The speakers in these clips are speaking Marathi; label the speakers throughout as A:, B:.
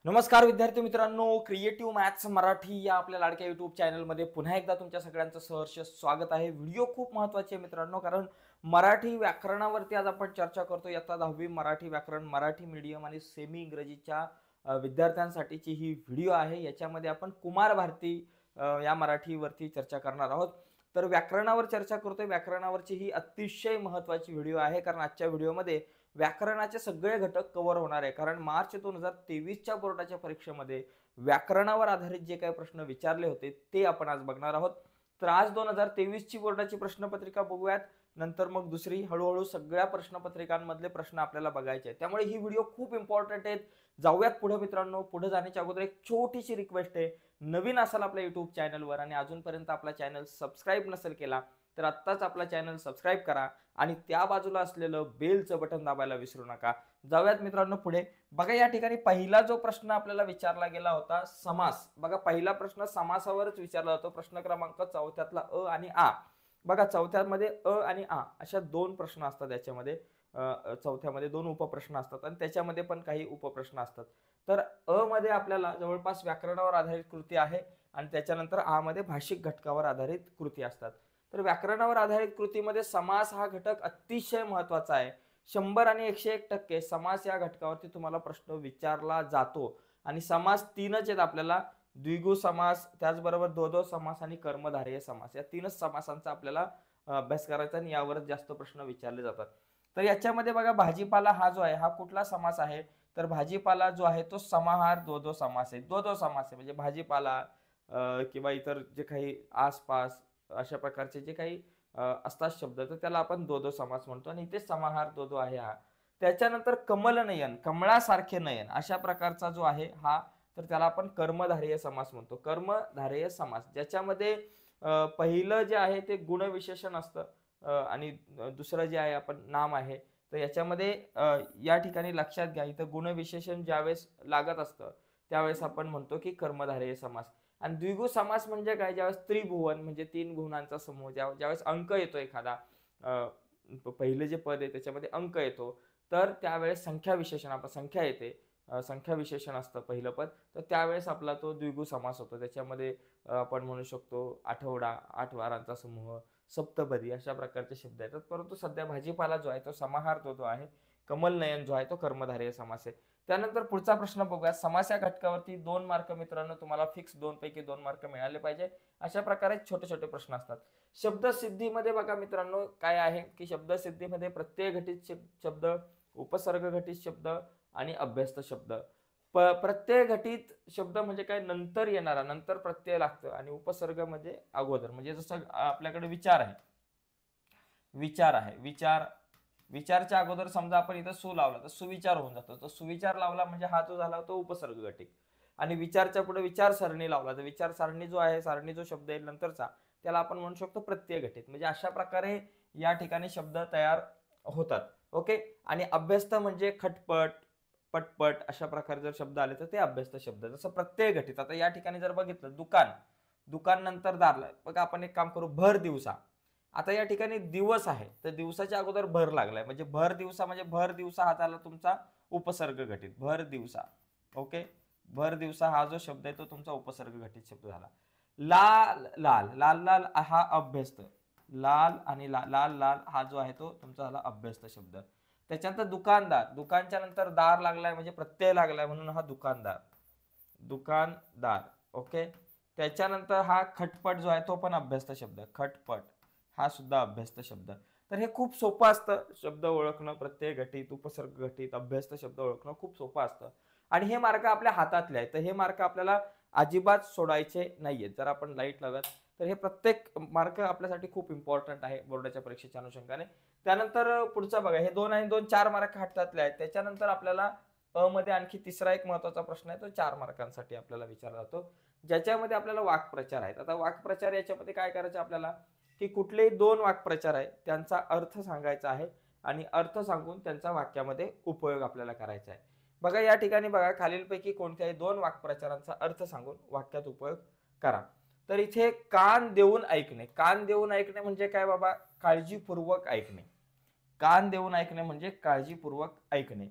A: नमस्कार विद्यार्थी मित्रांनो, क्रिएटिव्ह मॅथ्स मराठी या आपल्या लाडक्या युट्यूब चॅनलमध्ये पुन्हा एकदा तुमच्या सगळ्यांचं सहर्ष स्वागत आहे. व्हिडिओ खूप महत्त्वाचे आहे मित्रांनो, कारण मराठी व्याकरणावरती आज आपण चर्चा करतो. इयत्ता 10वी मराठी व्याकरण, मराठी मीडियम आणि सेमी इंग्रजीच्या विद्यार्थ्यांसाठीची ही व्हिडिओ आहे. याच्यामध्ये आपण कुमार भारती या मराठीवरती चर्चा करणार आहोत. तर व्याकरणावर चर्चा करतोय. व्याकरणावरची ही अतिशय महत्त्वाची व्हिडिओ आहे, कारण आजच्या व्हिडिओमध्ये व्याकरणाचे सगळे घटक कव्हर होणार आहे. कारण मार्च 2023च्या बोर्डाच्या परीक्षेमध्ये व्याकरणावर आधारित जे काही प्रश्न विचारले होते ते आपण आज बघणार आहोत. तर आज 2023ची बोर्डाची प्रश्नपत्रिका बघूयात, नंतर मग दुसरी हळूहळू सगळ्या प्रश्नपत्रिकांमधले प्रश्न आपल्याला बघायचे आहेत. त्यामुळे ही व्हिडिओ खूप इम्पॉर्टंट आहे. जाऊयात पुढे मित्रांनो. पुढे जाण्याच्या अगोदर एक छोटीशी रिक्वेस्ट आहे. नवीन असाल आपल्या युट्यूब चॅनलवर आणि अजूनपर्यंत आपला चॅनल सबस्क्राईब नसेल केला तर आत्ताच आपला चॅनल सबस्क्राईब करा आणि त्या बाजूला असलेलं बेलचं बटन दाबायला विसरू नका. जाऊयात मित्रांनो पुढे. बघा, या ठिकाणी पहिला जो प्रश्न आपल्याला विचारला गेला होता समास. बघा, पहिला प्रश्न समासावरच विचारला होता. प्रश्न क्रमांक 4 अ आणि आ. बघा, चौथ्यामध्ये अ आणि आ अशा दोन प्रश्न असतात. याच्यामध्ये चौथ्यामध्ये दोन उपप्रश्न असतात आणि त्याच्यामध्ये पण काही उपप्रश्न असतात. तर अ मध्ये आपल्याला जवळपास व्याकरणावर आधारित कृती आहे आणि त्याच्यानंतर आ मध्ये भाषिक घटकावर आधारित कृती असतात. तर व्याकरणावर आधारित कृतीमध्ये समास हा घटक अतिशय महत्वाचा आहे. 100 आणि 101% समास या घटकावरती तुम्हाला प्रश्न विचारला जातो. आणि समास तीनच आहेत आपल्याला: द्विगु समास, त्याचबरोबर द्वंद्व समास आणि कर्मधारय समास. या तीनच समासांचा आपल्याला अभ्यास करायचा आणि यावरच जास्त प्रश्न विचारले जातात. तर याच्यामध्ये बघा, भाजीपाला हा जो आहे हा कुठला समास आहे? तर भाजीपाला जो आहे तो समाहार द्वंद्व समास आहे. द्वंद्व समास आहे म्हणजे भाजीपाला किंवा इतर जे काही आसपास अशा प्रकारचे जे काही असतात शब्द, तर त्याला आपण द्वंद्व समास म्हणतो आणि इथे समाहार द्वंद्व आहे हा. त्याच्यानंतर कमलनयन, कमळासारखे नयन अशा प्रकारचा जो आहे हा, तर त्याला आपण कर्मधारय समास म्हणतो. कर्मधारय समास ज्याच्यामध्ये पहिलं जे आहे ते गुणविशेषण असतं आणि दुसरं जे आहे आपण नाम आहे. तर याच्यामध्ये या ठिकाणी लक्षात घ्या, इथं गुणविशेषण ज्यावेळेस लागत असतं त्यावेळेस आपण म्हणतो की कर्मधारय समास. आणि द्विगु समास म्हणजे काय? ज्यावेळेस त्रिभुवन म्हणजे तीन भुवनांचा समूह, ज्यावेळेस अंक येतो एखादा, पहिलं जे पद आहे त्याच्यामध्ये अंक येतो, तर त्यावेळेस संख्या विशेषण, आपण संख्या येते, संख्या विशेषण असतं पहिलं पद, तर त्यावेळेस आपला तो द्विगु समास होतो. त्याच्यामध्ये आपण म्हणू शकतो आठवडा, 8 वारांचा समूह, सप्तपदी अशा प्रकारचे शब्द येतात. परंतु सध्या भाजीपाला जो आहे तो समाहार तो आहे, कमलनयन जो आहे तो कर्मधारय समास आहे. त्यानंतर पुढचा प्रश्न बघूया. समास या घटकावरती 2 मार्क मित्रांनो तुम्हाला फिक्स 2 पैकी 2 मार्क मिळाले पाहिजे. अशा प्रकारे छोटे छोटे प्रश्न असतात. शब्दसिद्धीमध्ये बघा मित्रांनो काय आहे की शब्दसिद्धीमध्ये प्रत्यय घटित शब्द, उपसर्ग घटित शब्द आणि अभ्यस्त शब्द. प्रत्यय घटित शब्द म्हणजे काय? नंतर येणारा, नंतर प्रत्यय लागतं, आणि उपसर्ग म्हणजे अगोदर. म्हणजे जसं आपल्याकडे विचार आहे, विचारच्या अगोदर समजा आपण इथं सु लावला तर सुविचार होऊन जातो. तर सुविचार लावला म्हणजे हा जो झाला तो उपसर्ग घटित. आणि विचारच्या पुढे विचारसरणी लावला तर विचारसरणी जो आहे, सारणी जो शब्द येईल नंतरचा, त्याला आपण म्हणू शकतो प्रत्यय घटित. म्हणजे अशा प्रकारे या ठिकाणी शब्द तयार होतात. ओके. आणि अभ्यस्त म्हणजे खटपट, पटपट अशा प्रकारे जर शब्द आले तर ते अभ्यस्त शब्द. जसं प्रत्यय घटित, आता या ठिकाणी जर बघितलं दुकान, दुकान नंतर दार. बघा, आपण एक काम करू, भर दिवसा. आता या ठिकाणी दिवस आहे तर दिवसाच्या अगोदर भर लागलाय म्हणजे भर दिवसा, म्हणजे भर दिवसा हा झाला तुमचा उपसर्ग घटित, भर दिवसा. ओके. भर दिवसा हा जो शब्द आहे तो तुमचा उपसर्ग घटित शब्द झाला. लाल लाल, लाल लाल हा अभ्यस्त, लाल आणि लाल लाल हा जो आहे तो तुमचा झाला अभ्यस्त शब्द. त्याच्यानंतर दुकानदार, दुकानच्या नंतर दार लागलाय म्हणजे प्रत्यय लागलाय म्हणून हा दुकानदार, दुकानदार. ओके. त्याच्यानंतर हा खटपट जो आहे तो पण अभ्यस्त शब्द, खटपट हा सुद्धा अभ्यस्त शब्द. तर हे खूप सोपं असतं शब्द ओळखणं, प्रत्यय घटित, उपसर्ग घटित, अभ्यस्त शब्द ओळखणं खूप सोपं असतं. आणि हे मार्क आपल्या हातातले आहेत, तर हे मार्क आपल्याला अजिबात सोडायचे नाहीयेत. जर आपण लाईट लावत तर हे प्रत्येक मार्क आपल्यासाठी खूप इम्पॉर्टंट आहे बोर्डाच्या परीक्षेच्या अनुषंगाने. त्यानंतर पुढचा बघा, हे 2 आणि 2 4 मार्क हातातले आहेत. त्याच्यानंतर आपल्याला अ मध्ये आणखी तिसरा एक महत्वाचा प्रश्न आहे, तो 4 मार्कांसाठी आपल्याला विचारला जातो, ज्याच्यामध्ये आपल्याला वाक्प्रचार आहेत. आता वाक्प्रचार याच्यामध्ये काय करायचं आपल्याला की कुठलेही 2 वाक्प्रचार आहे त्यांचा अर्थ सांगायचा आहे आणि अर्थ सांगून त्यांचा वाक्यामध्ये उपयोग आपल्याला करायचा आहे. बघा, या ठिकाणी बघा, खालीलपैकी कोणत्याही 2 वाक्प्रचारांचा अर्थ सांगून वाक्यात उपयोग करा. तर इथे कान देऊन ऐकणे. कान देऊन ऐकणे म्हणजे काय बाबा? काळजीपूर्वक ऐकणे. कान देऊन ऐकणे म्हणजे काळजीपूर्वक ऐकणे.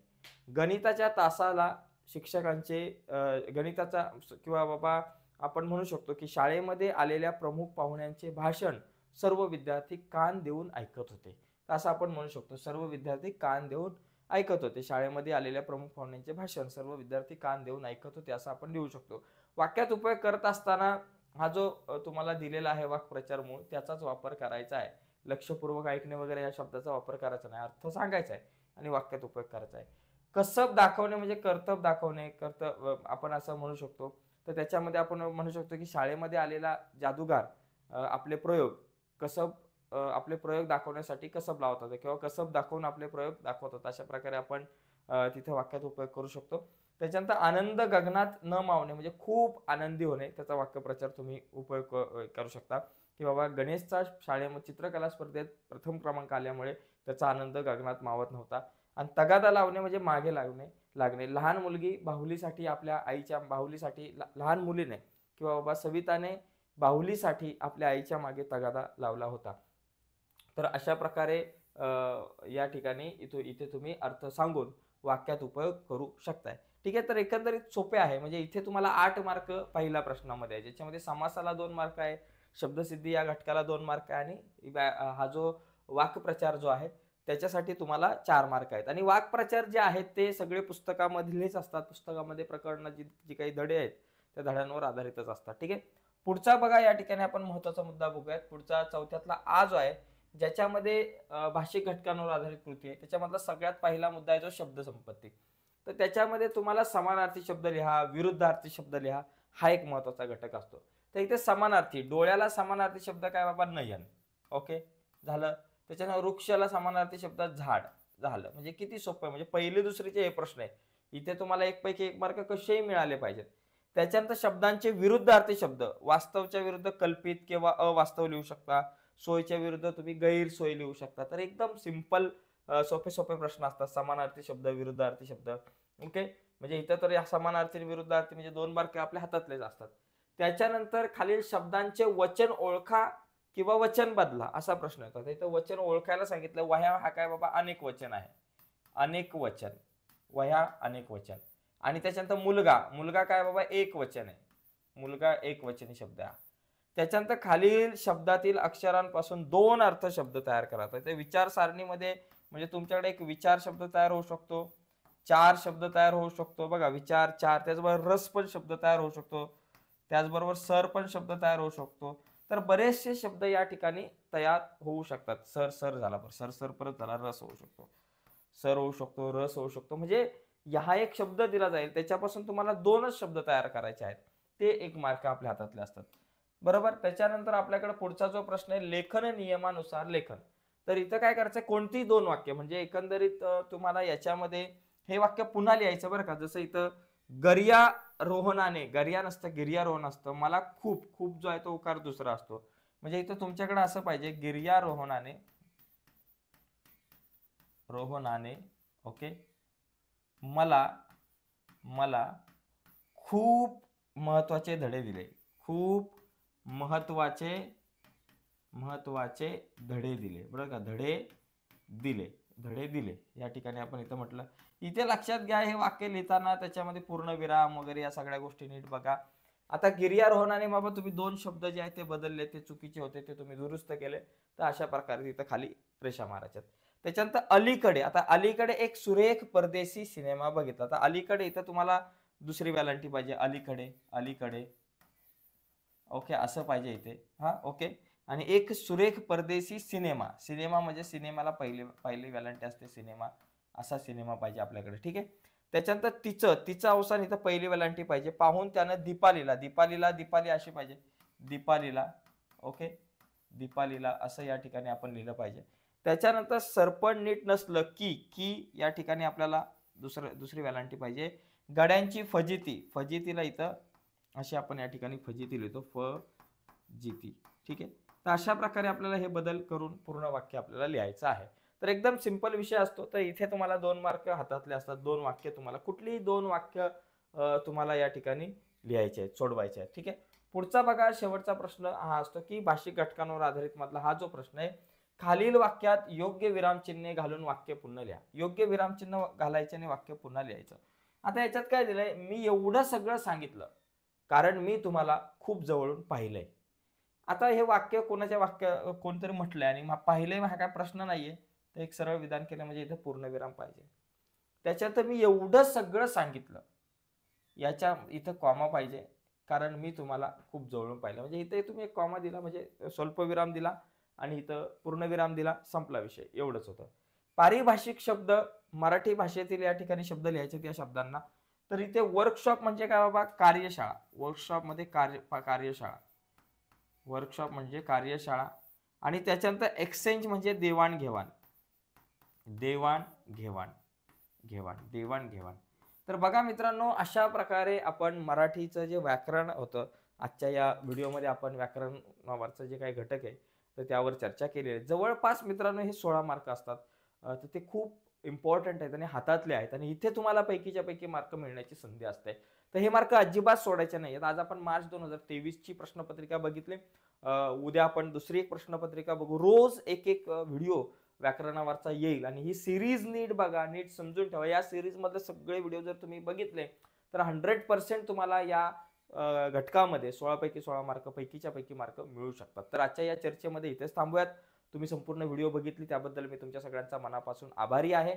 A: गणिताच्या तासाला शिक्षकांचे गणिताचा किंवा बाबा आपण म्हणू शकतो की शाळेमध्ये आलेल्या प्रमुख पाहुण्यांचे भाषण सर्व विद्यार्थी कान देऊन ऐकत होते. असं आपण म्हणू शकतो, सर्व विद्यार्थी कान देऊन ऐकत होते. शाळेमध्ये आलेल्या प्रमुख पाहुण्यांचे भाषण सर्व विद्यार्थी कान देऊन ऐकत होते असं आपण लिहू शकतो. वाक्यात उपयोग करत असताना हा जो तुम्हाला दिलेला आहे वाक्प्रचार मूळ त्याचाच वापर करायचा आहे. लक्षपूर्वक ऐकणे वगैरे या शब्दाचा वापर करायचा नाही, अर्थ सांगायचा आहे आणि वाक्यात उपयोग करायचा आहे. कसब दाखवणे म्हणजे कर्तब दाखवणे, आपण असं म्हणू शकतो. तर त्याच्यामध्ये आपण म्हणू शकतो की शाळेमध्ये आलेला जादूगार आपले प्रयोग कसब आपले प्रयोग दाखवण्यासाठी कसब लावत होता किंवा कसब दाखवून आपले प्रयोग दाखवत होता, अशा प्रकारे आपण तिथे वाक्यात उपयोग करू शकतो. त्याच्यानंतर आनंद गगनात न मावणे म्हणजे खूप आनंदी होणे, त्याचा वाक्यप्रचार तुम्ही उपयोग करू शकता की बाबा गणेशचा शाळेमध्ये चित्रकला स्पर्धेत प्रथम क्रमांक आल्यामुळे त्याचा आनंद गगनात मावत नव्हता. आणि तगादा लावणे म्हणजे मागे लागणे. लहान मुलगी बाहुलीसाठी आपल्या आईच्या बाहुलीसाठी लहान मुलीने किंवा बाबा सविताने बाहुलीसाठी आपल्या आईच्या मागे तगादा लावला होता. तर अशा प्रकारे या ठिकाणी इथे तुम्ही अर्थ सांगून वाक्यात उपयोग करू शकताय. ठीक आहे, तर एकंदरीत सोपे आहे. म्हणजे इथे तुम्हाला 8 मार्क पहिल्या प्रश्नामध्ये आहे, ज्याच्यामध्ये समासाला 2 मार्क आहे, शब्दसिद्धी या घटकाला 2 मार्क आहे आणि हा जो वाक्प्रचार जो आहे त्याच्यासाठी तुम्हाला 4 मार्क आहेत. आणि वाक्प्रचार जे आहेत ते सगळे पुस्तकामधलेच असतात. पुस्तकामध्ये प्रकरण जी काही धडे आहेत त्या धड्यांवर आधारितच असतात. ठीक आहे, पुढचा बघा, या ठिकाणी आपण महत्वाचा मुद्दा बघूयात. पुढचा चौथ्यातला आ जो आहे ज्याच्यामध्ये भाषिक घटकांवर आधारित कृती आहे, त्याच्यामधला सगळ्यात पहिला मुद्दा आहे जो शब्द संपत्ती. तर त्याच्यामध्ये तुम्हाला समानार्थी शब्द लिहा, विरुद्धार्थी शब्द लिहा, हा एक महत्वाचा घटक असतो. तर इथे समानार्थी, डोळ्याला समानार्थी शब्द काय बाबा, नयन. ओके, झालं. त्याच्यानंतर वृक्षाला समानार्थी शब्द झाड. झालं. म्हणजे किती सोपं आहे, म्हणजे पहिले दुसरीचे हे प्रश्न आहे. इथे तुम्हाला एक पैकी 1 मार्क कसेही मिळाले पाहिजेत. त्याच्यानंतर शब्दांचे विरुद्धार्थी शब्द, वास्तवच्या विरुद्ध कल्पित किंवा अवास्तव लिहू शकता. सोयीच्या विरुद्ध तुम्ही गैरसोय लिहू शकता. तर एकदम सिंपल सोपे सोपे प्रश्न असतात. समानार्थी शब्द, विरुद्धार्थी शब्द. ओके, म्हणजे इथं तर या समानार्थी आणि विरुद्धार्थी म्हणजे 2 मार्क आपल्या हातातलेच असतात. त्याच्यानंतर खालील शब्दांचे वचन ओळखा किंवा वचन बदला असा प्रश्न येतो. इथं वचन ओळखायला सांगितलं. वह्या हा काय बाबा, अनेक वचन आहे. अनेक वचन, वह्या अनेक वचन. आणि त्याच्यानंतर मुलगा काय बाबा, एक वचन आहे. मुलगा एक वचनी शब्द आहे. त्याच्यानंतर खालील शब्दातील अक्षरांपासून 2 अर्थ शब्द तयार करा. तर ते विचार सारणीमध्ये म्हणजे तुमच्याकडे एक विचार शब्द तयार होऊ शकतो, 4 शब्द तयार होऊ शकतो. बघा, विचार 4, त्याचबरोबर रस पण शब्द तयार होऊ शकतो, त्याचबरोबर सर पण शब्द तयार होऊ शकतो. तर बरेचसे शब्द या ठिकाणी तयार होऊ शकतात. सर झाला, सर परत झाला, रस होऊ शकतो, सर होऊ शकतो, रस होऊ शकतो. म्हणजे हा एक शब्द दिला जाईल, त्याच्यापासून तुम्हाला 2च शब्द तयार करायचे आहेत. ते 1 मार्क आपल्या हातातले असतात. बरोबर. त्याच्यानंतर आपल्याकडे पुढचा जो प्रश्न आहे, लेखन नियमानुसार लेखन. तर इथं काय करायचं, कोणतीही 2 वाक्य, म्हणजे एकंदरीत तुम्हाला याच्यामध्ये हे वाक्य पुन्हा लिहायचं बरं का. जसं इथं गर्यारोहणाने, गर्या नसतं गिर्यारोहण असतं. मला खूप, खूप जो आहे तो उकार दुसरा असतो. म्हणजे इथं तुमच्याकडे असं पाहिजे, गिर्यारोहणाने, रोहणाने, ओके, मला खूप महत्वाचे धडे दिले. खूप महत्वाचे धडे दिले. बरोबर का, धडे दिले या ठिकाणी आपण इथं म्हटलं. इथे लक्षात घ्या, हे वाक्य लिहिताना त्याच्यामध्ये पूर्ण विराम वगैरे या सगळ्या गोष्टी नीट बघा. आता गिर्यारोहणाने बाबा तुम्ही 2 शब्द जे आहेत ते बदलले, ते चुकीचे होते, ते तुम्ही दुरुस्त केले. तर अशा प्रकारे इथं खाली रेषा मारायच्यात. त्याच्यानंतर अलीकडे, आता अलीकडे एक सुरेख परदेशी सिनेमा बघितला. आता अलीकडे इथं तुम्हाला दुसरी व्यालांटी पाहिजे, अलीकडे. ओके, असं पाहिजे इथे. हा, ओके. आणि एक सुरेख परदेशी सिनेमा म्हणजे सिनेमाला पहिली व्यालांटी असते, सिनेमा, असा सिनेमा पाहिजे आपल्याकडे. ठीक आहे. त्याच्यानंतर तिचं अवसान इथं पहिली वेलांटी पाहिजे. पाहून त्यानं दीपाली अशी पाहिजे, दीपालीला. ओके, दीपालीला असं या ठिकाणी आपण लिहिलं पाहिजे. त्याच्यानंतर सरपण नीट नसलं की या ठिकाणी आपल्याला दुसरी वेलांटी पाहिजे. गड्यांची फजितीला इथं अशी आपण या ठिकाणी फजिती लिहितो, फजिती. ठीक आहे. तर अशा प्रकारे आपल्याला हे बदल करून पूर्ण वाक्य आपल्याला लिहायचं आहे. तर एकदम सिंपल विषय असतो. तर इथे तुम्हाला 2 मार्क हातातले असतात. 2 वाक्य तुम्हाला, कुठलीही 2 वाक्य तुम्हाला या ठिकाणी लिहायचे आहेत, सोडवायचे आहेत. ठीक आहे. पुढचा बघा, शेवटचा प्रश्न हा असतो की भाषिक घटकांवर आधारित मधला हा जो प्रश्न आहे, खालील वाक्यात योग्य विरामचिन्हे घालून वाक्य पुन्हा लिहा. योग्य विरामचिन्ह घालायचे आणि वाक्य पुन्हा लिहायचं. आता याच्यात काय दिलंय, मी एवढं सगळं सांगितलं कारण मी तुम्हाला खूप जवळून पाहिलंय. आता हे वाक्य कोणाच्या वाक्य कोणतरी म्हटलंय आणि पाहिलंय हा काय प्रश्न नाहीये. तर एक सरळ विधान केलं म्हणजे इथे पूर्णविराम पाहिजे. त्याच्यात मी एवढं सगळं सांगितलं. याच्या इथं कॉमा पाहिजे कारण मी तुम्हाला खूप जवळून पाहिलं. म्हणजे इथे तुम्ही एक कॉमा दिला म्हणजे स्वल्पविराम दिला आणि इथं पूर्णविराम दिला, संपला विषय. एवढंच होतं. पारिभाषिक शब्द मराठी भाषेतील या ठिकाणी शब्द लिहायचे त्या शब्दांना. तर इथे वर्कशॉप म्हणजे काय बाबा, कार्यशाळा. वर्कशॉप मध्ये कार्यशाळा. वर्कशॉप म्हणजे कार्यशाळा. आणि त्याच्यानंतर एक्सचेंज म्हणजे देवाणघेवाण. देवाणघेवाण. देवाणघेवाण. तर बघा मित्रांनो, अशा प्रकारे आपण मराठीचं जे व्याकरण होतं, आजच्या या व्हिडिओमध्ये आपण व्याकरणावरचं जे काही घटक आहे तर त्यावर चर्चा केली आहे. जवळपास मित्रांनो हे 16 मार्क असतात. तर ते खूप इम्पॉर्टंट आहेत आणि हातातले आहेत आणि इथे तुम्हाला पैकीच्या पैकी मार्क मिळण्याची संधी असते. तर हे मार्क अजिबात सोडायचे नाहीत. आज आपण मार्च 2023 ची प्रश्नपत्रिका बघितली. उद्या आपण दुसरी एक प्रश्नपत्रिका बघू. रोज एक एक व्हिडिओ व्याकरणावरचा येईल आणि ही सिरीज नीट बघा, नीट समजून ठेवा. या सिरीज मधले सगळे व्हिडिओ जर तुम्ही बघितले तर 100% तुम्हाला या घटकामध्ये 16 पैकी 16 मार्क पैकीच्या पैकी मार्क मिळू शकतात. तर आजच्या या चर्चेमध्ये इथेच थांबूयात. तुम्ही संपूर्ण व्हिडिओ बघितली त्याबद्दल मी तुमच्या सगळ्यांचा मनापासून आभारी आहे.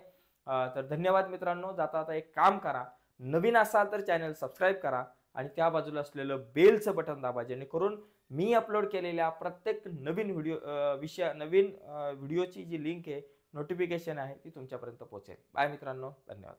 A: तर धन्यवाद मित्रांनो. जाता आता एक काम करा, नवीन असाल तर चॅनल सबस्क्राईब करा आणि त्या बाजूला असलेलं बेलचं बटन दाबा, जेणेकरून मी अपलोड केलेल्या प्रत्येक नवीन व्हिडिओची जी लिंक आहे, नोटिफिकेशन आहे ती तुमच्यापर्यंत पोहोचेल. बाय मित्रांनो, धन्यवाद.